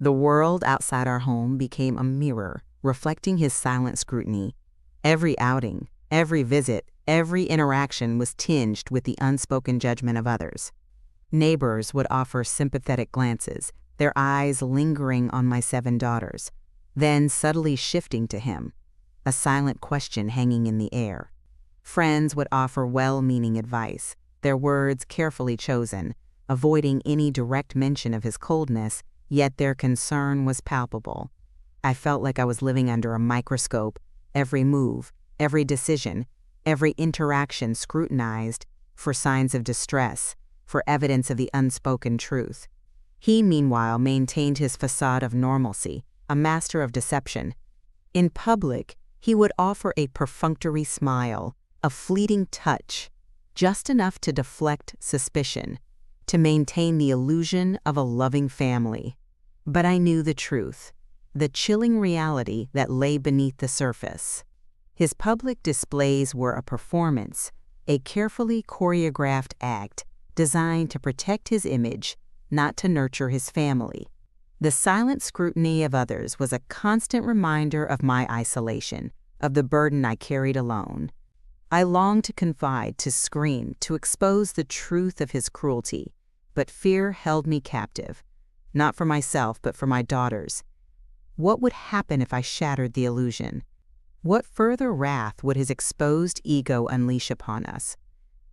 The world outside our home became a mirror, reflecting his silent scrutiny. Every outing, every visit, every interaction was tinged with the unspoken judgment of others. Neighbors would offer sympathetic glances, their eyes lingering on my 7 daughters, then subtly shifting to him, a silent question hanging in the air. Friends would offer well-meaning advice, their words carefully chosen, avoiding any direct mention of his coldness, yet their concern was palpable. I felt like I was living under a microscope, every move, every decision, every interaction scrutinized for signs of distress, for evidence of the unspoken truth. He, meanwhile, maintained his facade of normalcy, a master of deception. In public, he would offer a perfunctory smile, a fleeting touch, just enough to deflect suspicion, to maintain the illusion of a loving family. But I knew the truth, the chilling reality that lay beneath the surface. His public displays were a performance, a carefully choreographed act designed to protect his image, not to nurture his family. The silent scrutiny of others was a constant reminder of my isolation, of the burden I carried alone. I longed to confide, to scream, to expose the truth of his cruelty, but fear held me captive, not for myself but for my daughters. What would happen if I shattered the illusion? What further wrath would his exposed ego unleash upon us?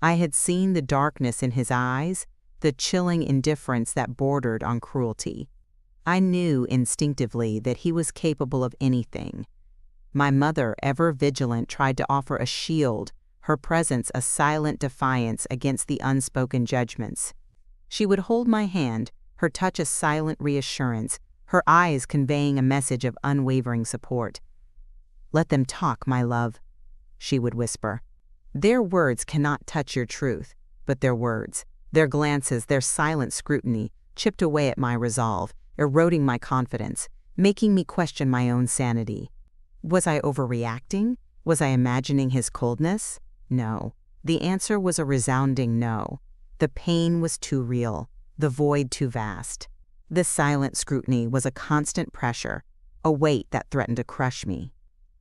I had seen the darkness in his eyes, the chilling indifference that bordered on cruelty. I knew instinctively that he was capable of anything. My mother, ever vigilant, tried to offer a shield, her presence a silent defiance against the unspoken judgments. She would hold my hand, her touch a silent reassurance, her eyes conveying a message of unwavering support. "Let them talk, my love," she would whisper. "Their words cannot touch your truth, but their words, their glances, their silent scrutiny chipped away at my resolve, eroding my confidence, making me question my own sanity. Was I overreacting? Was I imagining his coldness? No. The answer was a resounding no. The pain was too real, the void too vast. The silent scrutiny was a constant pressure, a weight that threatened to crush me.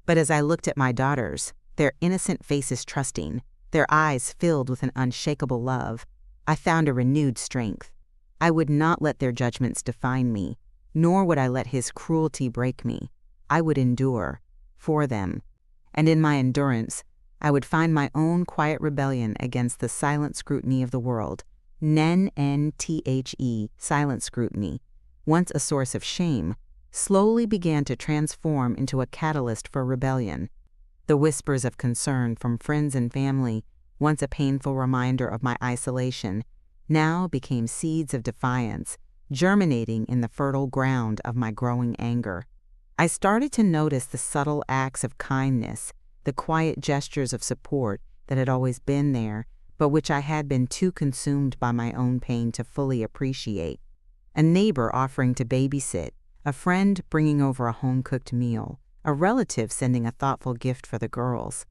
But as I looked at my daughters, their innocent faces trusting, their eyes filled with an unshakable love, I found a renewed strength. I would not let their judgments define me, nor would I let his cruelty break me. I would endure for them, and in my endurance, I would find my own quiet rebellion against the silent scrutiny of the world. N-N-T-H-E, silent scrutiny, once a source of shame, slowly began to transform into a catalyst for rebellion. The whispers of concern from friends and family, once a painful reminder of my isolation, now became seeds of defiance, germinating in the fertile ground of my growing anger. I started to notice the subtle acts of kindness, the quiet gestures of support that had always been there, but which I had been too consumed by my own pain to fully appreciate. A neighbor offering to babysit, a friend bringing over a home-cooked meal, a relative sending a thoughtful gift for the girls.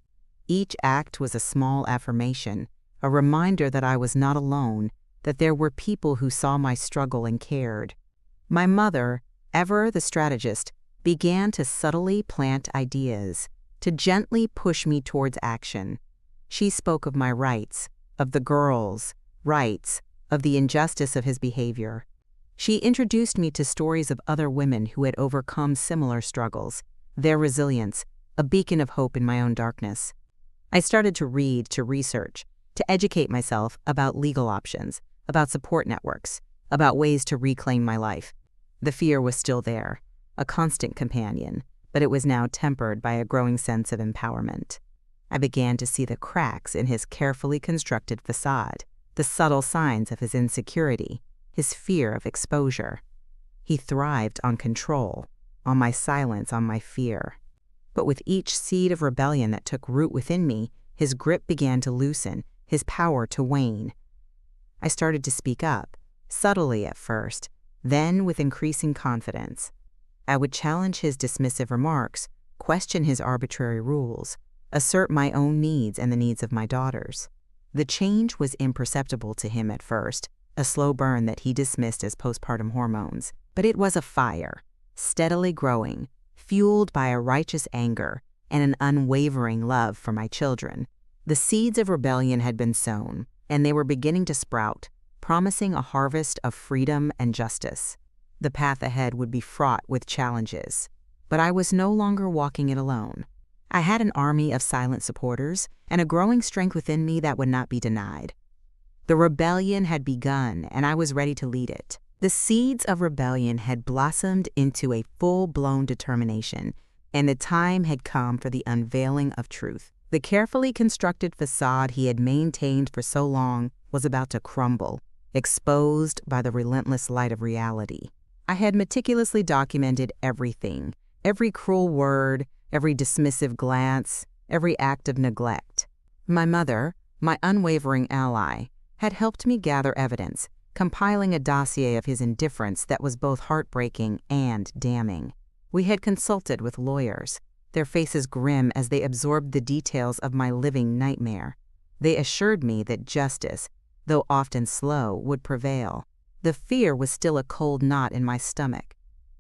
Each act was a small affirmation, a reminder that I was not alone, that there were people who saw my struggle and cared. My mother, ever the strategist, began to subtly plant ideas, to gently push me towards action. She spoke of my rights, of the girls' rights, of the injustice of his behavior. She introduced me to stories of other women who had overcome similar struggles, their resilience, a beacon of hope in my own darkness. I started to read, to research, to educate myself about legal options, about support networks, about ways to reclaim my life. The fear was still there, a constant companion, but it was now tempered by a growing sense of empowerment. I began to see the cracks in his carefully constructed facade, the subtle signs of his insecurity, his fear of exposure. He thrived on control, on my silence, on my fear. But with each seed of rebellion that took root within me, his grip began to loosen, his power to wane. I started to speak up, subtly at first, then with increasing confidence. I would challenge his dismissive remarks, question his arbitrary rules, assert my own needs and the needs of my daughters. The change was imperceptible to him at first, a slow burn that he dismissed as postpartum hormones. But it was a fire, steadily growing, fueled by a righteous anger and an unwavering love for my children. The seeds of rebellion had been sown, and they were beginning to sprout, promising a harvest of freedom and justice. The path ahead would be fraught with challenges, but I was no longer walking it alone. I had an army of silent supporters and a growing strength within me that would not be denied. The rebellion had begun, and I was ready to lead it. The seeds of rebellion had blossomed into a full-blown determination, and the time had come for the unveiling of truth. The carefully constructed facade he had maintained for so long was about to crumble, exposed by the relentless light of reality. I had meticulously documented everything, every cruel word, every dismissive glance, every act of neglect. My mother, my unwavering ally, had helped me gather evidence, compiling a dossier of his indifference that was both heartbreaking and damning. We had consulted with lawyers, their faces grim as they absorbed the details of my living nightmare. They assured me that justice, though often slow, would prevail. The fear was still a cold knot in my stomach,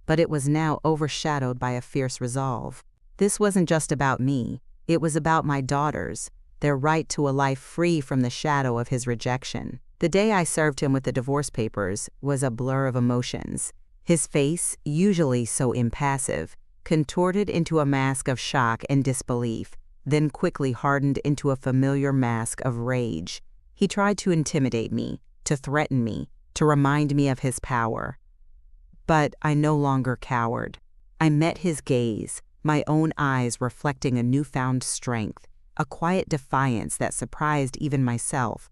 but it was now overshadowed by a fierce resolve. This wasn't just about me, it was about my daughters, their right to a life free from the shadow of his rejection. The day I served him with the divorce papers was a blur of emotions. His face, usually so impassive, contorted into a mask of shock and disbelief, then quickly hardened into a familiar mask of rage. He tried to intimidate me, to threaten me, to remind me of his power. But I no longer cowered. I met his gaze, my own eyes reflecting a newfound strength, a quiet defiance that surprised even myself.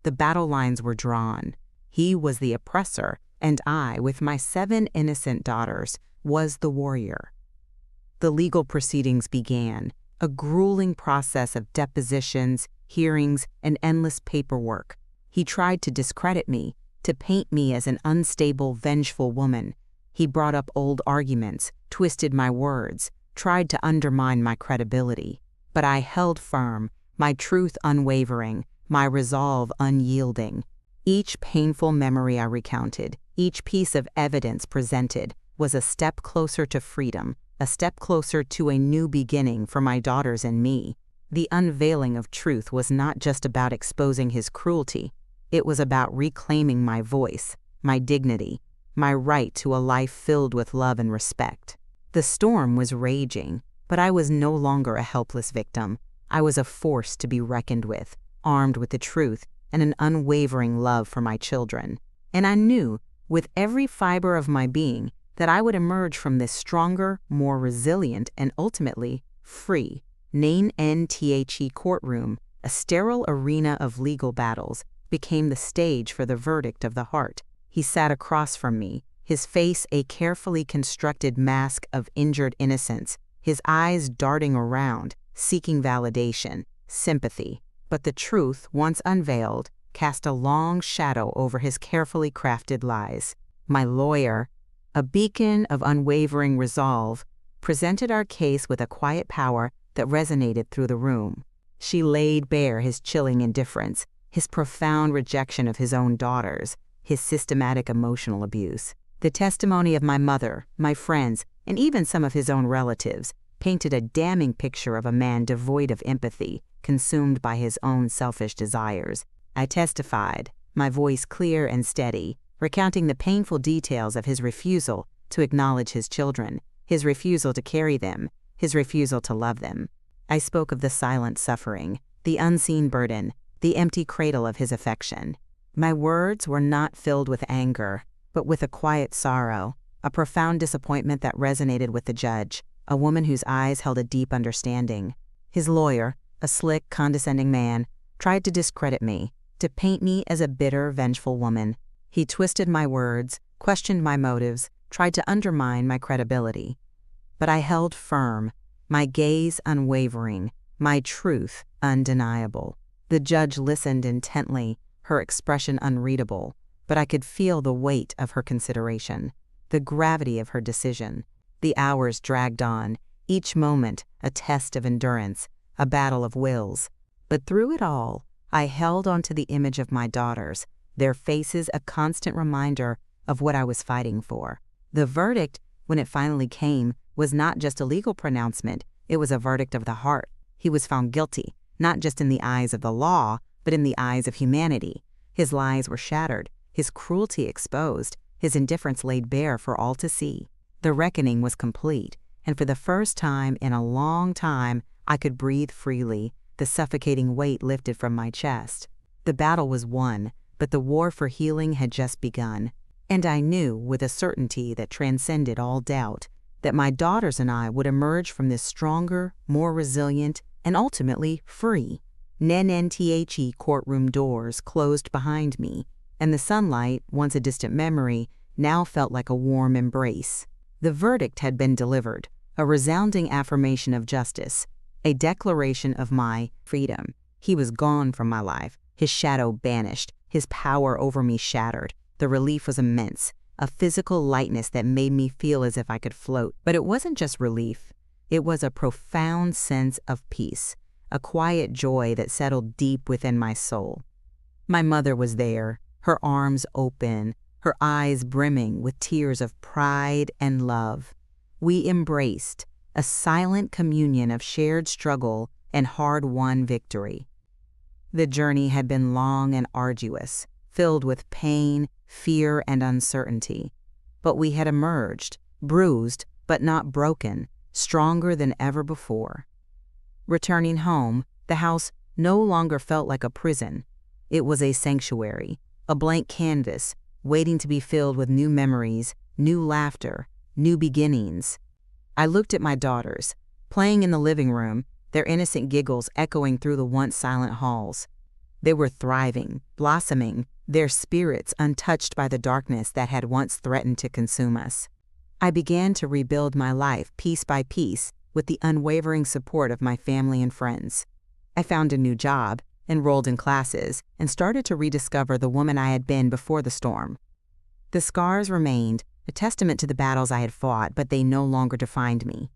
The battle lines were drawn. He was the oppressor, and I, with my 7 innocent daughters, was the warrior. The legal proceedings began, a grueling process of depositions, hearings, and endless paperwork. He tried to discredit me, to paint me as an unstable, vengeful woman. He brought up old arguments, twisted my words, tried to undermine my credibility. But I held firm, my truth unwavering, my resolve unyielding. Each painful memory I recounted, each piece of evidence presented, was a step closer to freedom, a step closer to a new beginning for my daughters and me. The unveiling of truth was not just about exposing his cruelty. It was about reclaiming my voice, my dignity, my right to a life filled with love and respect. The storm was raging, but I was no longer a helpless victim. I was a force to be reckoned with, armed with the truth and an unwavering love for my children. And I knew, with every fiber of my being, that I would emerge from this stronger, more resilient, and ultimately free. NTHE courtroom, a sterile arena of legal battles, became the stage for the verdict of the heart. He sat across from me, his face a carefully constructed mask of injured innocence, his eyes darting around, seeking validation, sympathy. But the truth, once unveiled, cast a long shadow over his carefully crafted lies. My lawyer, a beacon of unwavering resolve, presented our case with a quiet power that resonated through the room. She laid bare his chilling indifference, his profound rejection of his own daughters, his systematic emotional abuse. The testimony of my mother, my friends, and even some of his own relatives painted a damning picture of a man devoid of empathy, consumed by his own selfish desires. I testified, my voice clear and steady, recounting the painful details of his refusal to acknowledge his children, his refusal to carry them, his refusal to love them. I spoke of the silent suffering, the unseen burden, the empty cradle of his affection. My words were not filled with anger, but with a quiet sorrow, a profound disappointment that resonated with the judge, a woman whose eyes held a deep understanding. His lawyer, a slick, condescending man, tried to discredit me, to paint me as a bitter, vengeful woman. He twisted my words, questioned my motives, tried to undermine my credibility. But I held firm, my gaze unwavering, my truth undeniable. The judge listened intently, her expression unreadable, but I could feel the weight of her consideration, the gravity of her decision. The hours dragged on, each moment a test of endurance, a battle of wills. But through it all, I held on to the image of my daughters, their faces a constant reminder of what I was fighting for. The verdict, when it finally came, was not just a legal pronouncement, it was a verdict of the heart. He was found guilty, not just in the eyes of the law, but in the eyes of humanity. His lies were shattered, his cruelty exposed, his indifference laid bare for all to see. The reckoning was complete, and for the first time in a long time, I could breathe freely, the suffocating weight lifted from my chest. The battle was won, but the war for healing had just begun. And I knew, with a certainty that transcended all doubt, that my daughters and I would emerge from this stronger, more resilient, and ultimately free. NNTHE courtroom doors closed behind me, and the sunlight, once a distant memory, now felt like a warm embrace. The verdict had been delivered, a resounding affirmation of justice, a declaration of my freedom. He was gone from my life, his shadow banished, his power over me shattered. The relief was immense, a physical lightness that made me feel as if I could float. But it wasn't just relief. It was a profound sense of peace, a quiet joy that settled deep within my soul. My mother was there, her arms open, her eyes brimming with tears of pride and love. We embraced a silent communion of shared struggle and hard-won victory. The journey had been long and arduous, filled with pain, fear, and uncertainty. But we had emerged, bruised but not broken, stronger than ever before. Returning home, the house no longer felt like a prison. It was a sanctuary, a blank canvas, waiting to be filled with new memories, new laughter, new beginnings. I looked at my daughters, playing in the living room, their innocent giggles echoing through the once silent halls. They were thriving, blossoming, their spirits untouched by the darkness that had once threatened to consume us. I began to rebuild my life piece by piece with the unwavering support of my family and friends. I found a new job, enrolled in classes, and started to rediscover the woman I had been before the storm. The scars remained, a testament to the battles I had fought, but they no longer defined me.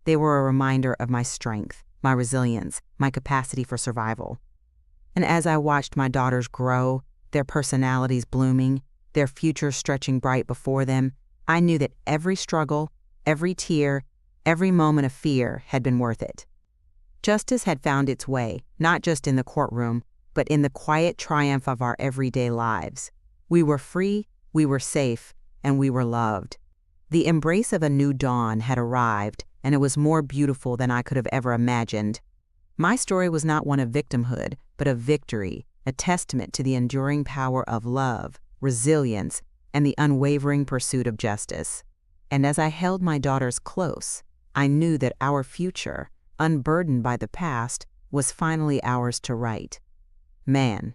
They were a reminder of my strength, my resilience, my capacity for survival. And as I watched my daughters grow, their personalities blooming, their futures stretching bright before them, I knew that every struggle, every tear, every moment of fear had been worth it. Justice had found its way, not just in the courtroom, but in the quiet triumph of our everyday lives. We were free, we were safe, and we were loved. The embrace of a new dawn had arrived, and it was more beautiful than I could have ever imagined. My story was not one of victimhood, but of victory, a testament to the enduring power of love, resilience, and the unwavering pursuit of justice. And as I held my daughters close, I knew that our future, unburdened by the past, was finally ours to write. Man,